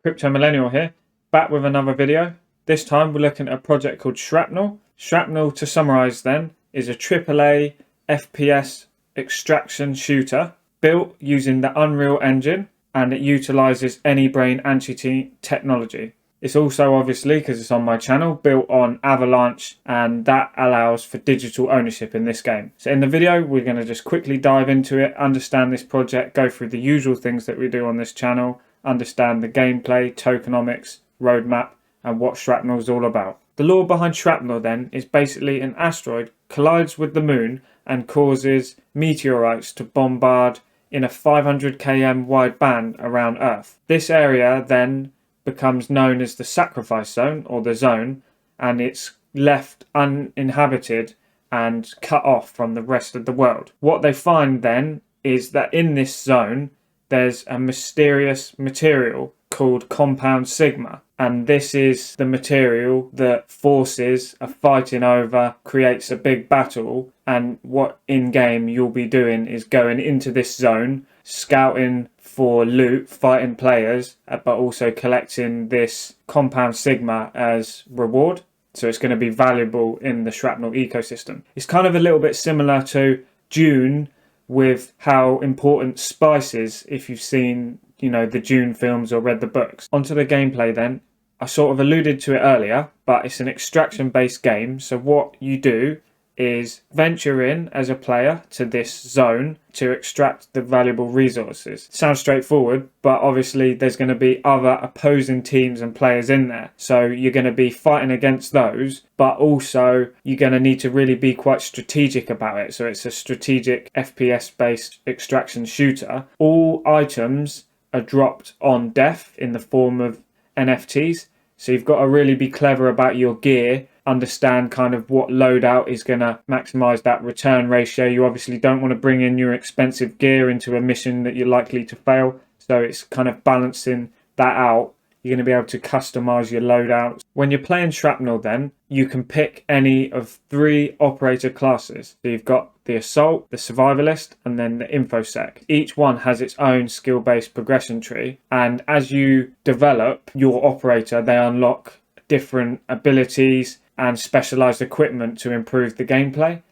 Crypto Millennial here, back with another video. This time we're looking at a project called Shrapnel. Shrapnel, to summarize then, is a AAA FPS extraction shooter built using the Unreal Engine, and it utilizes any brain anti-cheat technology. It's also, obviously, because it's on my channel, built on Avalanche, and that allows for digital ownership in this game. So in the video, we're going to just quickly dive into it, understand this project, go through the usual things that we do on this channel, understand the gameplay, tokenomics, roadmap, and what Shrapnel is all about. The lore behind Shrapnel then is basically an asteroid collides with the moon and causes meteorites to bombard in a 500 km wide band around Earth. This area then becomes known as the sacrifice zone, or the zone, and it's left uninhabited and cut off from the rest of the world. What they find then is that in this zone there's a mysterious material called compound sigma, and this is the material that forces are fighting over, creates a big battle. And what in game you'll be doing is going into this zone, scouting for loot, fighting players, but also collecting this compound sigma as reward. So it's going to be valuable in the Shrapnel ecosystem. It's kind of a little bit similar to Dune, with how important spice is, if you've seen, the Dune films or read the books. Onto the gameplay then. I sort of alluded to it earlier, but it's an extraction based game. So what you do is venture in as a player to this zone to extract the valuable resources. Sounds straightforward, but obviously there's going to be other opposing teams and players in there. So you're going to be fighting against those, but also you're going to need to really be quite strategic about it. So it's a strategic FPS based extraction shooter. All items are dropped on death in the form of NFTs. So you've got to really be clever about your gear, understand kind of what loadout is going to maximize that return ratio. You obviously don't want to bring in your expensive gear into a mission that you're likely to fail. So it's kind of balancing that out. You're going to be able to customize your loadouts. When you're playing Shrapnel then, you can pick any of 3 operator classes. So you've got the Assault, the Survivalist, and then the InfoSec. Each one has its own skill-based progression tree. And as you develop your operator, they unlock different abilities and specialized equipment to improve the gameplay.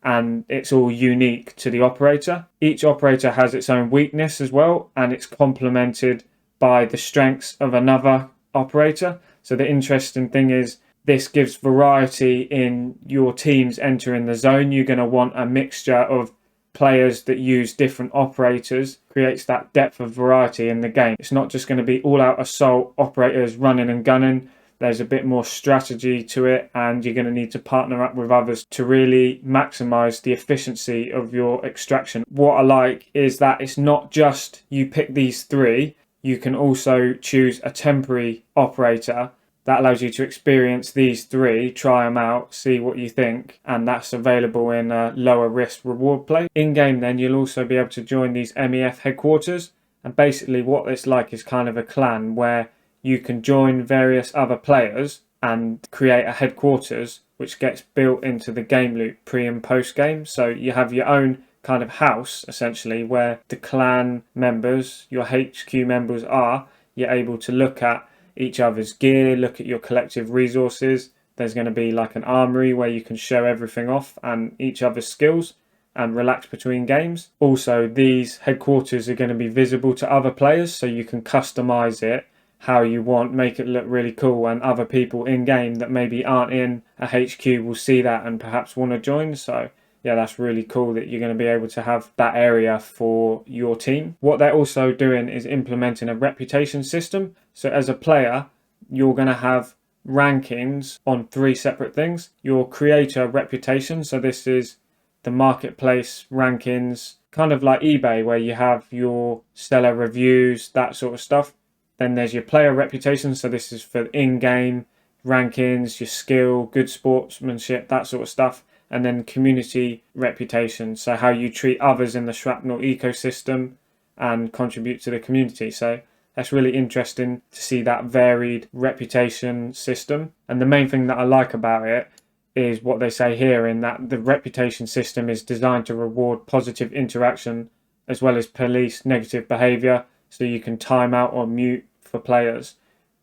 And it's all unique to the operator. Each operator has its own weakness as well, and it's complemented by the strengths of another operator. So the interesting thing is this gives variety in your teams entering the zone. You're going to want a mixture of players that use different operators, creates that depth of variety in the game. It's not just going to be all out assault operators running and gunning. There's a bit more strategy to it, and you're going to need to partner up with others to really maximize the efficiency of your extraction. What I like is that it's not just you pick these 3. You can also choose a temporary operator that allows you to experience these 3, try them out, see what you think, and that's available in a lower risk reward play. In game then you'll also be able to join these MEF headquarters, and basically what it's like is kind of a clan where you can join various other players and create a headquarters which gets built into the game loop pre and post game. So you have your own kind of house essentially where the clan members, your HQ members are. You're able to look at each other's gear, look at your collective resources. There's going to be like an armory where you can show everything off and each other's skills and relax between games. Also, these headquarters are going to be visible to other players, so you can customize it how you want, make it look really cool, and other people in game that maybe aren't in a HQ will see that and perhaps want to join. So yeah, that's really cool that you're going to be able to have that area for your team. What they're also doing is implementing a reputation system. So as a player, you're going to have rankings on 3 separate things. Your creator reputation, so this is the marketplace rankings, kind of like eBay where you have your seller reviews, that sort of stuff. Then there's your player reputation, so this is for in-game rankings, your skill, good sportsmanship, that sort of stuff. And then community reputation, so how you treat others in the Shrapnel ecosystem and contribute to the community. So that's really interesting to see that varied reputation system. And the main thing that I like about it is what they say here, in that the reputation system is designed to reward positive interaction as well as police negative behavior. So you can time out or mute for players.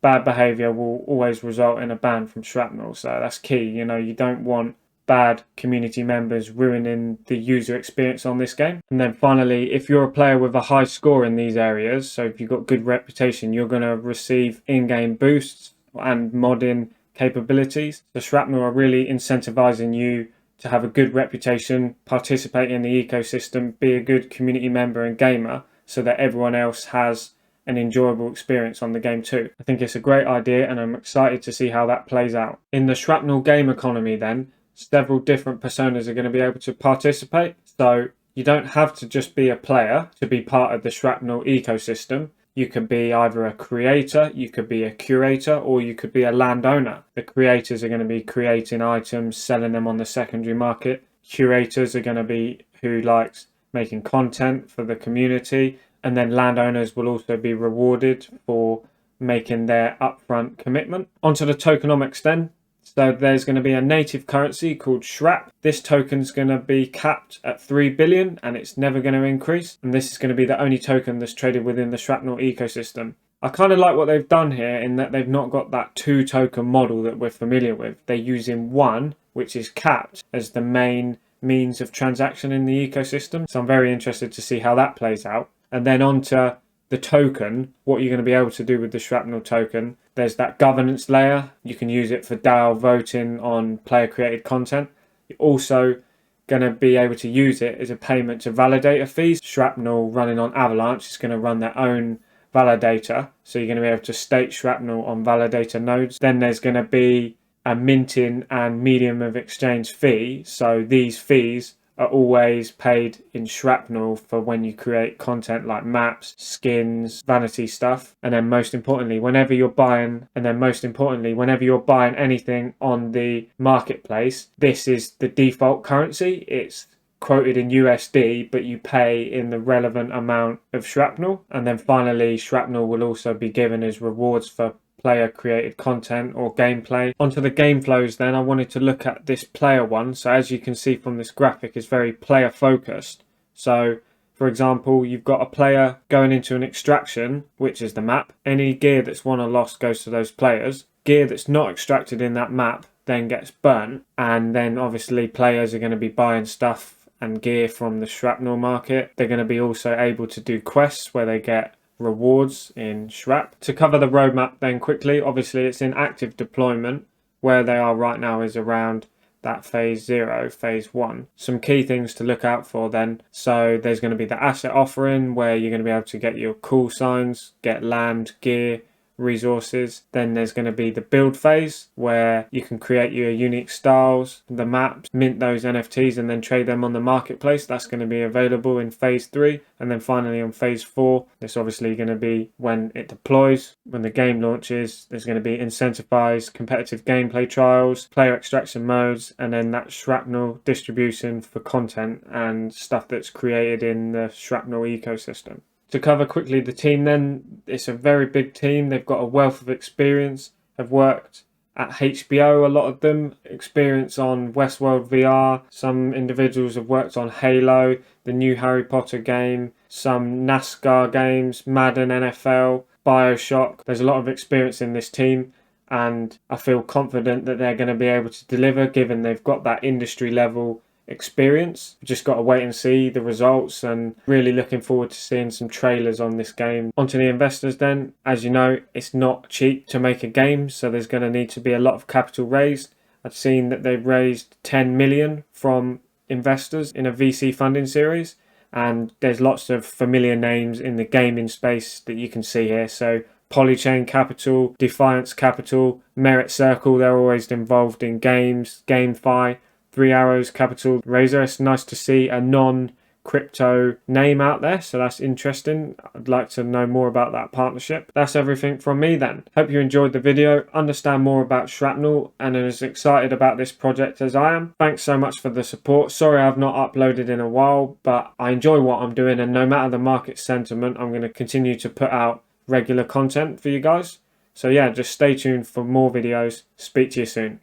Bad behaviour will always result in a ban from Shrapnel, so that's key. You know, you don't want bad community members ruining the user experience on this game. And then finally, if you're a player with a high score in these areas, so if you've got good reputation, you're going to receive in-game boosts and modding capabilities. So Shrapnel are really incentivizing you to have a good reputation, participate in the ecosystem, be a good community member and gamer, so that everyone else has an enjoyable experience on the game too. I think it's a great idea, and I'm excited to see how that plays out. In the Shrapnel game economy then, several different personas are going to be able to participate. So you don't have to just be a player to be part of the Shrapnel ecosystem. You could be either a creator, you could be a curator, or you could be a landowner. The creators are going to be creating items, selling them on the secondary market. Curators are going to be who likes making content for the community. And then landowners will also be rewarded for making their upfront commitment. Onto the tokenomics then. So there's going to be a native currency called Shrap. This token's going to be capped at 3 billion and it's never going to increase. And this is going to be the only token that's traded within the Shrapnel ecosystem. I kind of like what they've done here in that they've not got that 2 token model that we're familiar with. They're using 1, which is capped, as the main means of transaction in the ecosystem. So I'm very interested to see how that plays out. And then onto the token, what you're going to be able to do with the Shrapnel token. There's that governance layer. You can use it for DAO voting on player created content. You're also going to be able to use it as a payment to validator fees. Shrapnel running on Avalanche is going to run their own validator. So you're going to be able to stake Shrapnel on validator nodes. Then there's going to be a minting and medium of exchange fee. So these fees are always paid in Shrapnel for when you create content like maps, skins, vanity stuff. And then most importantly, whenever you're buying anything on the marketplace, this is the default currency. It's quoted in USD, but you pay in the relevant amount of Shrapnel. And then finally, Shrapnel will also be given as rewards for player created content or gameplay. Onto the game flows then, I wanted to look at this player one. So as you can see from this graphic, it's very player focused. So for example, you've got a player going into an extraction, which is the map. Any gear that's won or lost goes to those players. Gear that's not extracted in that map then gets burnt. And then obviously players are going to be buying stuff and gear from the Shrapnel market. They're going to be also able to do quests where they get rewards in Shrap. To cover the roadmap then quickly, obviously it's in active deployment. Where they are right now is around that phase 0, phase 1. Some key things to look out for then. So there's going to be the asset offering where you're going to be able to get your call signs, get land, gear, resources. Then there's going to be the build phase where you can create your unique styles, the maps, mint those NFTs and then trade them on the marketplace. That's going to be available in phase 3. And then finally on phase 4, this obviously going to be when it deploys, when the game launches. There's going to be incentivized competitive gameplay trials, player extraction modes, and then that Shrapnel distribution for content and stuff that's created in the Shrapnel ecosystem. To cover quickly the team then, it's a very big team. They've got a wealth of experience, have worked at HBO, a lot of them, experience on Westworld VR. Some individuals have worked on Halo, the new Harry Potter game, some NASCAR games, Madden, NFL, Bioshock. There's a lot of experience in this team and I feel confident that they're going to be able to deliver given they've got that industry level experience. We've just got to wait and see the results and really looking forward to seeing some trailers on this game. Onto the investors then. As you know, it's not cheap to make a game, so there's going to need to be a lot of capital raised. I've seen that they've raised 10 million from investors in a VC funding series, and there's lots of familiar names in the gaming space that you can see here. So Polychain Capital, Defiance Capital, Merit Circle, they're always involved in games, GameFi, 3 Arrows Capital, Razor. It's nice to see a non-crypto name out there, so that's interesting. I'd like to know more about that partnership. That's everything from me then. Hope you enjoyed the video, understand more about Shrapnel, and are as excited about this project as I am. Thanks so much for the support. Sorry I've not uploaded in a while, but I enjoy what I'm doing, and no matter the market sentiment, I'm going to continue to put out regular content for you guys. So yeah, just stay tuned for more videos. Speak to you soon.